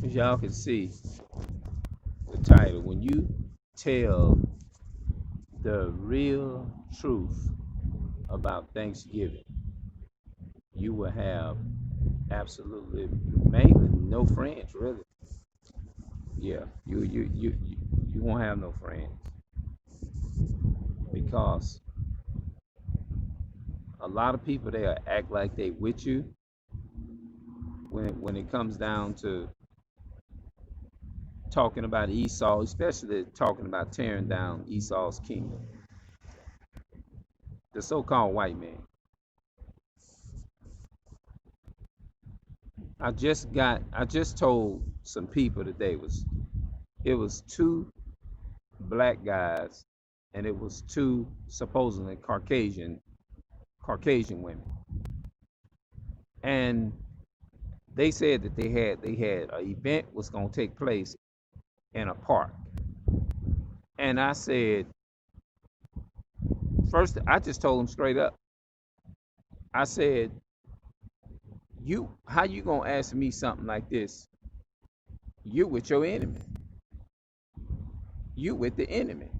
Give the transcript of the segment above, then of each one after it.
As y'all can see the title, when you tell the real truth about Thanksgiving, you will have absolutely mainly no friends, really. Yeah, you won't have no friends because a lot of people they act like they with you when it comes down to talking about Esau, especially talking about tearing down Esau's kingdom. The so-called white man. I just told some people today it was two black guys and it was two supposedly Caucasian women. And they said that they had an event was gonna take place in a park. And I said, first I just told them straight up. I said, how you gonna ask me something like this? You with your enemy. You with the enemy.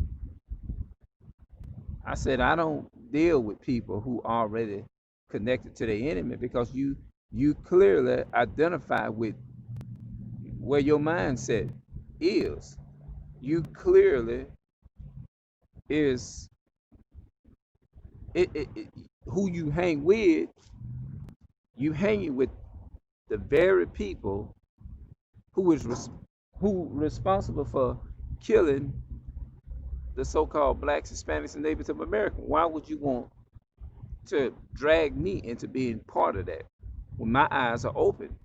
I said I don't deal with people who already connected to the enemy because you clearly identify with where your mindset is. You clearly is it who you hang with. You hanging with the very people who responsible for killing the so-called blacks, Hispanics, and natives of America. Why would you want to drag me into being part of that when my eyes are open?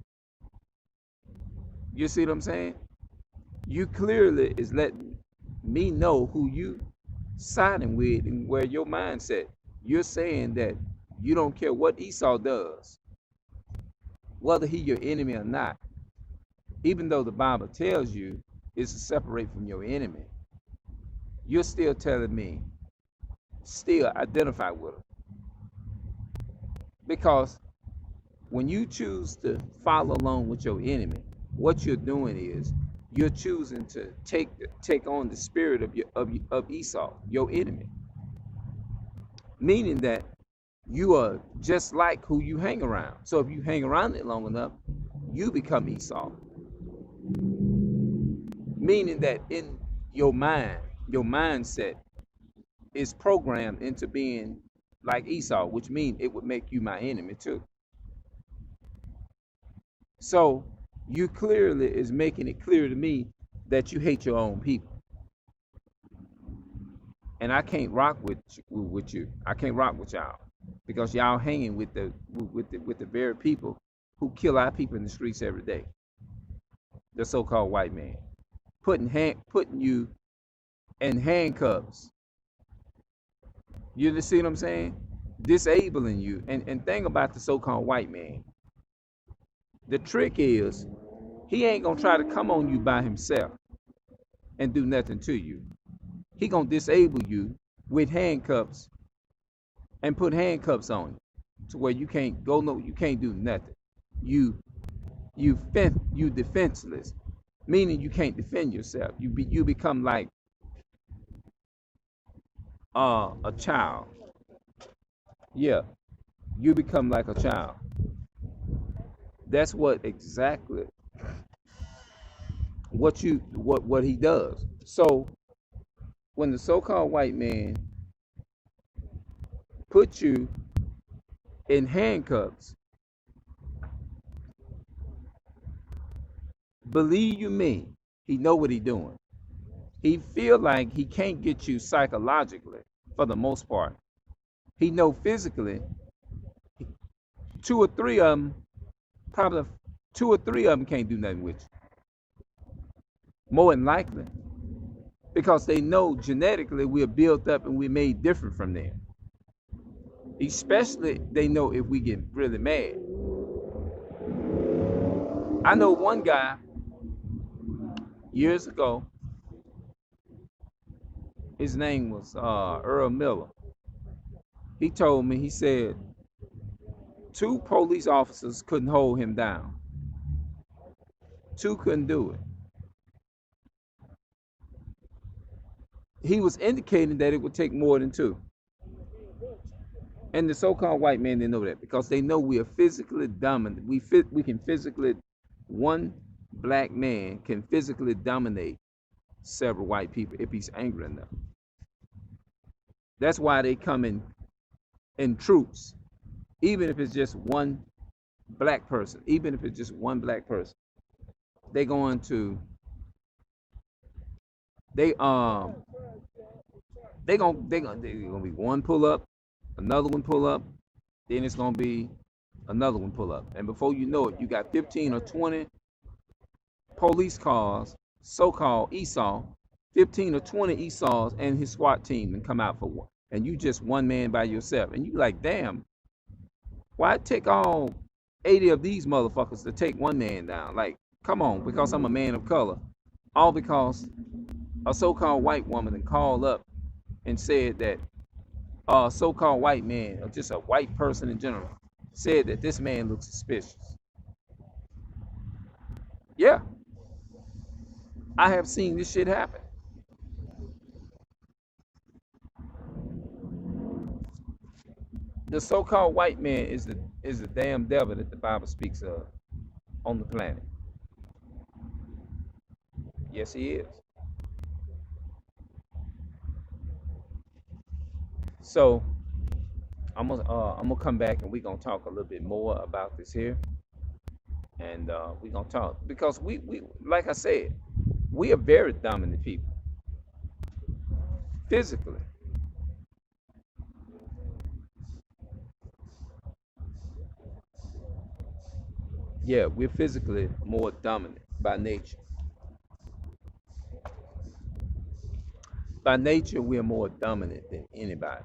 You see what I'm saying? You clearly is letting me know who you siding with and where your mindset. You're saying that you don't care what Esau does, whether he your enemy or not, even though the Bible tells you is to separate from your enemy. You're still telling me, still identify with him. Because when you choose to follow along with your enemy, what you're doing is you're choosing to take on the spirit of Esau, your enemy. Meaning that you are just like who you hang around. So if you hang around it long enough, you become Esau. Meaning that in your mind, your mindset is programmed into being like Esau, which means it would make you my enemy too. So you clearly is making it clear to me that you hate your own people. And I can't rock with you. I can't rock with y'all because y'all hanging with the very people who kill our people in the streets every day. The so-called white man putting you in handcuffs. You see what I'm saying? Disabling you. And thing about the so-called white man, the trick is he ain't gonna try to come on you by himself and do nothing to you. He gonna disable you with handcuffs and put handcuffs on you to where you can't go you can't do nothing. You defenseless, meaning you can't defend yourself. You become like a child. Yeah, you become like a child. That's what exactly what he does. So when the so-called white man puts you in handcuffs, believe you me, he know what he doing. He feel like he can't get you psychologically for the most part. He know physically, probably 2 or 3 of them can't do nothing with you. More than likely. Because they know genetically we're built up and we're made different from them. Especially they know if we get really mad. I know one guy years ago, his name was Earl Miller. He told me, he said 2 police officers couldn't hold him down. Two couldn't do it. He was indicating that it would take more than two. And the so-called white man didn't know that because they know we are physically dominant. We can physically, one black man can physically dominate several white people if he's angry enough. That's why they come in troops, even if it's just one black person. Even if it's just one black person, they going to they they gonna be one pull up, another one pull up, then it's gonna be another one pull up, and before you know it, you got 15 or 20 police cars, so-called Esau, 15 or 20 Esau's and his SWAT team, and come out for one, and you just one man by yourself, and you like, damn, why it take all 80 of these motherfuckers to take one man down? Like, come on, because I'm a man of color, all because a so-called white woman and called up and said that a so-called white man, or just a white person in general, said that this man looks suspicious. Yeah, I have seen this shit happen. The so-called white man is the damn devil that the Bible speaks of on the planet. Yes, he is. So I'm gonna come back and we're gonna talk a little bit more about this here, and we're gonna talk because we like I said, we are very dominant people physically. Yeah, we're physically more dominant by nature. By nature, we're more dominant than anybody.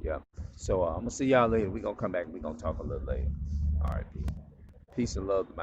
Yeah. So I'm gonna see y'all later. We're gonna come back and we're gonna talk a little later. All right, peace. Peace and love to my